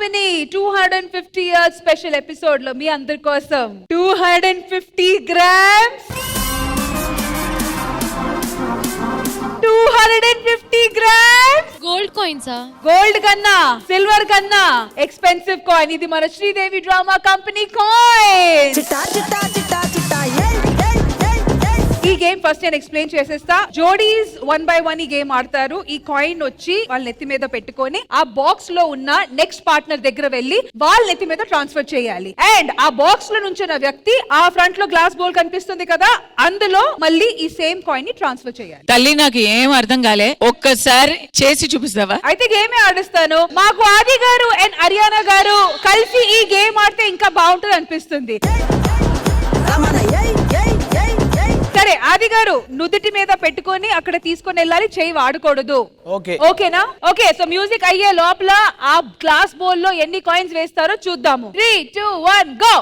Company 250 years special episode లో మీ అందరి కోసం 250 grams 250 grams గోల్డ్ కాయిన్సా? గోల్డ్ కన్నా సిల్వర్ కన్నా ఎక్స్పెన్సివ్ కాయిన్ ఇది మన శ్రీదేవి డ్రామా కంపెనీ కాయిన్. ఈ గేమ్ ఫస్ట్ నేను ఎక్స్ప్లెయిన్ చేసేస్తా. జోడీస్ 1 by 1 ఈ గేమ్ ఆడతారు. ఈ కాయిన్ వచ్చి వాళ్ళ నెత్తి మీద పెట్టుకొని ఆ బాక్స్ లో ఉన్న నెక్స్ట్ పార్ట్నర్ దగ్గర వెళ్ళి వాళ్ళ నెత్తి మీద ట్రాన్స్ఫర్ చేయాలి. అండ్ ఆ బాక్స్ లో నుంచిన వ్యక్తి ఆ ఫ్రంట్ లో గ్లాస్ బౌల్ కనిపిస్తుంది కదా, అందులో మళ్ళీ ఈ సేమ్ కాయిన్ ని ట్రాన్స్ఫర్ చేయాలి. తల్లి నాకు ఏం అర్థం కాలే, ఒక్కసారి చేసి చూపిస్తావా? అయితే గేమే ఆడిస్తాను. మాకు ఆది గారు అండ్ అరియానా గారు కలిసి ఈ గేమ్ ఆడితే ఇంకా బాగుంటుంది అనిపిస్తుంది. సరే ఆది గారు నుదుటి మీద పెట్టుకొని అక్కడ తీసుకొని వెళ్ళాలి, చేయి వాడకూడదు. ఓకేనా? ఓకే, సో మ్యూజిక్ అయ్యే లోపల ఆ గ్లాస్ బౌల్ లో ఎన్ని కాయిన్స్ వేస్తారో చూద్దాము. 3, 2, 1 గో.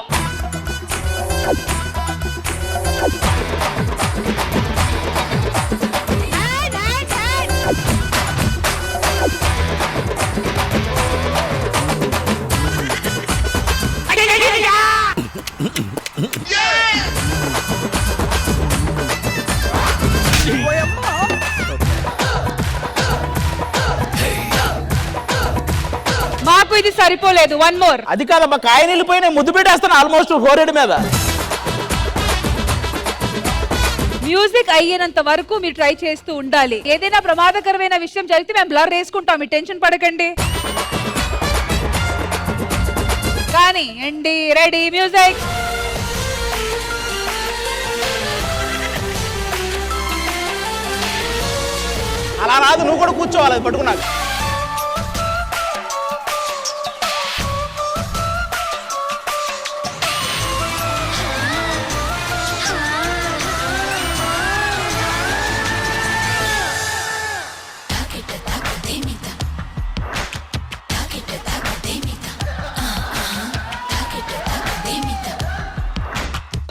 మాకు ఇది సరిపోలేదు, 1 more. అది కాదమ్మా, కాయని వెళ్ళిపోయినా ముద్దు పెట్టేస్తాను ఆల్మోస్ట్ హోరేడు మీద. మ్యూజిక్ అయ్యేంత వరకు మీరు ట్రై చేస్తూ ఉండాలి. ఏదైనా ప్రమాదకరమైన విషయం జరిగితే మేము బ్లర్ వేసుకుంటాం, మీరు టెన్షన్ పడకండి. కానీ ఎండి రెడీ మ్యూజిక్. అలా రాదు, నువ్వు కూడా కూర్చోవాలి అది పట్టుకున్నాక.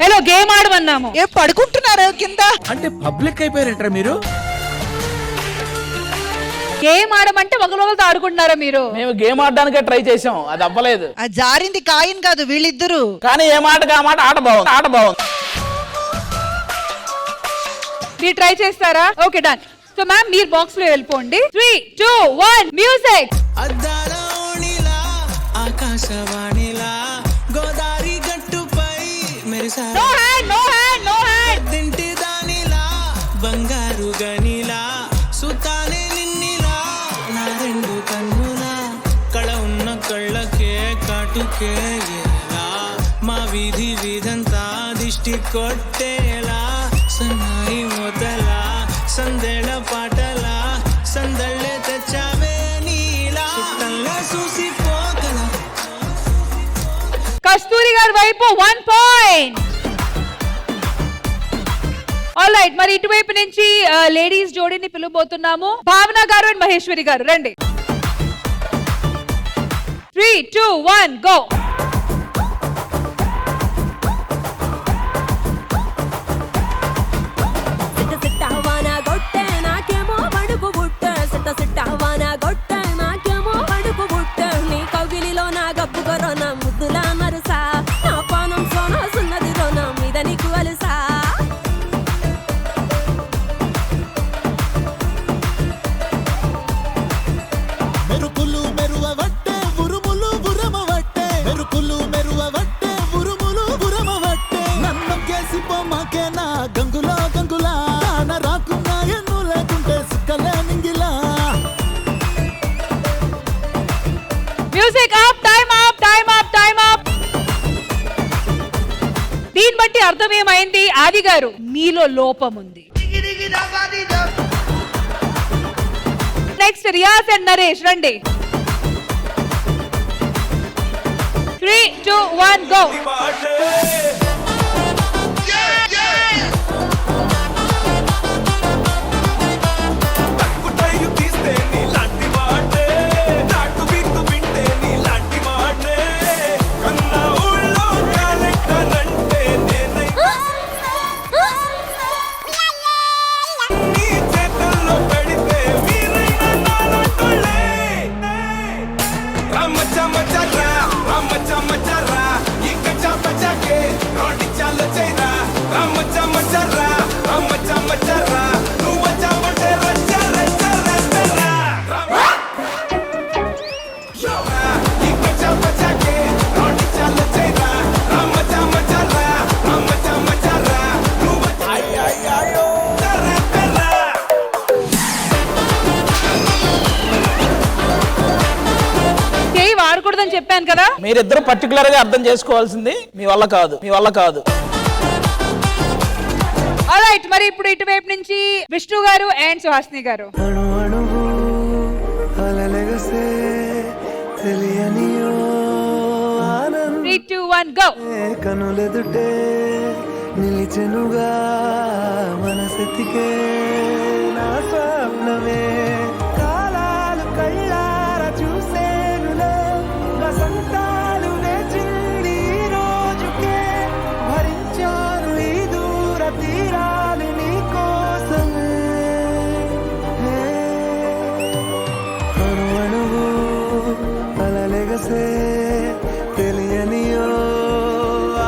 Hello, game ఆడమన్నాము. ఏ పడుకుంటున్నారు కింద? అంటే పబ్లిక్ అయిపోయారంటారా మీరు? గేమ్ ఆడమంటే ఒకరోజు ఆడుకుంటున్నారా మీరు? మేము గేమ్ ఆడడానికే ట్రై చేసాం, అది అవ్వలేదు. ఆ జారింది కాయిన్ కాదు, వీళ్ళిద్దరు. కానీ ఏ మాట ఆట బాగుంది, ఆట బాగుంది. మీరు ట్రై చేస్తారా? Okay done. సో మ్యామ్ మీరు బాక్స్ లో వెళ్ళిపోండి. 3, 2, 1 మ్యూజిక్. ఆకాశవాణిలా గోదారి గట్టుపై మెరిసా, no hand, no hand, no hand. తింటి దానిలా బంగారు గనిలా సుతానే నిన్నిలా నా రెండు కన్నులా కళ ఉన్న కళ్ళకే కాటుకే ఎలా మా వీధి వీధంతా దిష్టి కొట్టేలా సన్నాయి మొదలా సందెడ పాటలా సందళ్ళే తెచ్చావే నీలా సుట్టల్లా చూసిపోగల. కస్తూరి గారి వైపు 1 point. ఆల్ రైట్, మరి ఇటువైపు నుంచి లేడీస్ జోడీని పిలువబోతున్నాము. భావన గారు అండ్ మహేశ్వరి గారు రండి. 3, 2, 1 go. Music up, time up, time up, time up. దీన్ని బట్టి అర్థం ఏమైంది? ఆది గారు మీలో లోపం ఉంది. నెక్స్ట్ రియాజ్ అండ్ నరేష్ రండి. 3, 2, 1 గో. I'm a మచ్చరా మచ్చరా ఇంక చప్పచకే రోటి చాలు చైరా మచ్చరా మచ్చరా నువ్వు చప్పటే రచ్చరా ఇంక చప్పచకే రోటి చాలు చైరా మచ్చరా నువ్వు అయ్యో చేయి వాడకూడదని చెప్పాను కదా. మీరిద్దరు పర్టికులర్ గా అర్థం చేసుకోవాల్సింది మీ వల్ల కాదు. ఆల్రైట్, మరి ఇప్పుడు ఇటువైపు నుంచి విష్ణు గారు అండ్ సుహాసిని గారు. అణు అణువు అలలెగసే తెలియనియో 3, 2, 1 గో. కనులెదుటే నిలిచెనుగా మనసెతికే నా స్వప్నమే కాలాలు కళ్ళార చూసేనులే వసంతాలు వేచింది ఈ రోజుకే భరించాను ఈ దూర తీరాలు నీ కోసమే అణు అణువు అలలెగసే తెలియనియో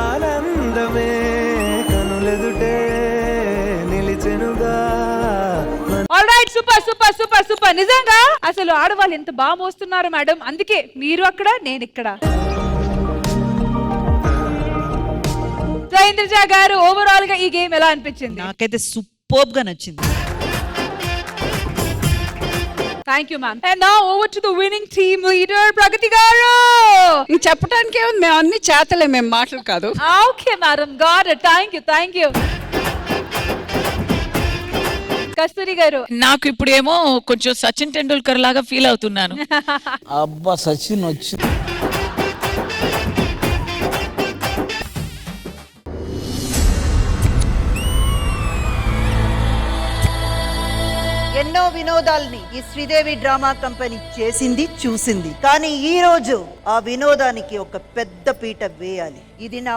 ఆనందమే కనులెదుటే నిలిచెనుగా ఆల్రైట్, సూపర్. నిజంగా అసలు ఆడవాళ్ళు ఎంత బాగా మోస్తున్నారు మేడం. అందుకే మీరు అక్కడ, నేను ఇక్కడ. సో ఇంద్రజ గారు, ఓవరాల్ గా ఈ గేమ్ ఎలా అనిపించింది? నాకైతే సూపర్బ్ గా నచ్చింది. Thank you ma'am. And now over to the winning team leader Pragati garu. చెప్పడానికి ఏముంది, మేము అన్ని చేతలే, మేము మాటలు కాదు. Okay madam, got it. Thank you. Kasturi garu. నాకు ఇప్పుడు ఏమో కొంచెం సచిన్ టెండూల్కర్ లాగా ఫీల్ అవుతున్నాను. అబ్బా సచిన్ వచ్చి ఎన్నో వినోదాల్ని ఈ శ్రీదేవి డ్రామా కంపెనీ చేసింది, చూసింది. కానీ ఈ రోజు ఆ వినోదానికి ఒక పెద్ద పీట వేయాలి. ఇది నా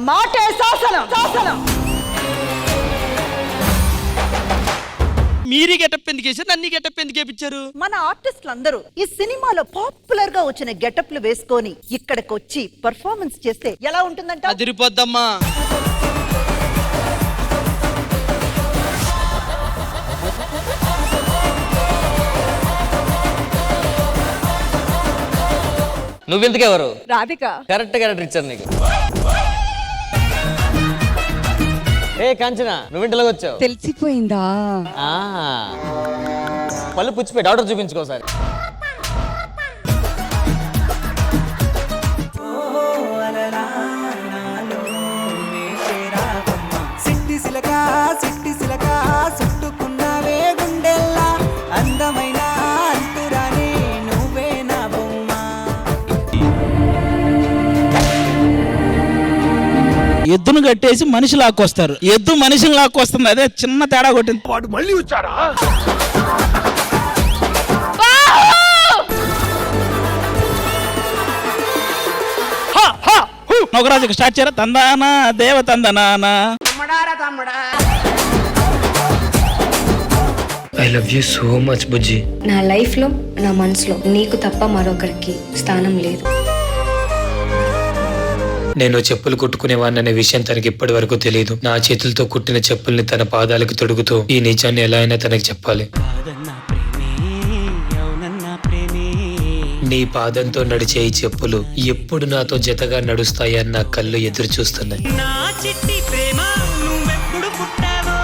మాటే శాసనం. మీరీ గెటప్ ఎందుకు వేసారు, నన్ను గెటప్ ఎందుకు వేపించారు? మన ఆర్టిస్టులు అందరూ ఈ సినిమాలో పాపులర్ గా వచ్చిన గెటప్లు వేసుకొని ఇక్కడికి వచ్చి పర్ఫార్మెన్స్ చేస్తే ఎలా ఉంటుందంట? అదిరిపోద్దమ్మా. నువ్వెందుకెవరు? రాధిక. కరెక్ట్ క్యారెక్టర్ ఇచ్చారు నీకు. ఏ కాంచన, నువ్వింటిలోకి వచ్చావు. తెలిసిపోయిందా? పళ్ళు పుచ్చిపోయి డాక్టర్ చూపించుకోసారి. సిట్టి సిలక చుట్టుకున్నావే గుండెల్లా అందమైన అంతురాని నువ్వే నా బొమ్మ. ఎద్దును కట్టేసి మనిషి లాక్కొస్తారు. ఎద్దు మనిషిని లాక్కొస్తుంది. అదే చిన్న తేడా కొట్టింది. వాడు మళ్ళీ వచ్చాడా? నొకరాజుకి స్టార్ట్ చేయరా. తందానా దేవ తందనానా. I love you so much బుజ్జి. నా లైఫ్ లో, నా మనసులో నీకు తప్ప మరొకరికి స్థానం లేదు. నేను చెప్పులు కుట్టుకునేవాడిననే విషయం తనకి ఇప్పటి వరకు తెలియదు. నా చేతులతో కుట్టిన చెప్పుల్ని తన పాదాలకు తొడుగుతూ ఈ నిజాన్ని ఎలా అయినా తనకి చెప్పాలి. నీ పాదంతో నడిచే ఈ చెప్పులు ఎప్పుడు నాతో జతగా నడుస్తాయని నా కళ్ళు ఎదురు చూస్తున్నాయి. నా చిట్టి ప్రేమ నువ్వెప్పుడు పుట్టావో.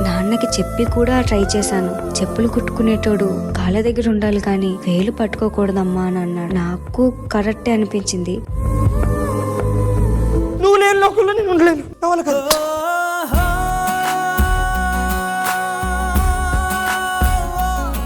నాన్నకి చెప్పి కూడా ట్రై చేశాను. చెప్పులు కుట్టుకునేటోడు కాళ్ళ దగ్గర ఉండాలి కానీ వేలు పట్టుకోకూడదమ్మా అని అన్నాడు. నాకు కరెక్టే అనిపించింది. నువ్వు లేని లోకంలో నేను ఉండలేను.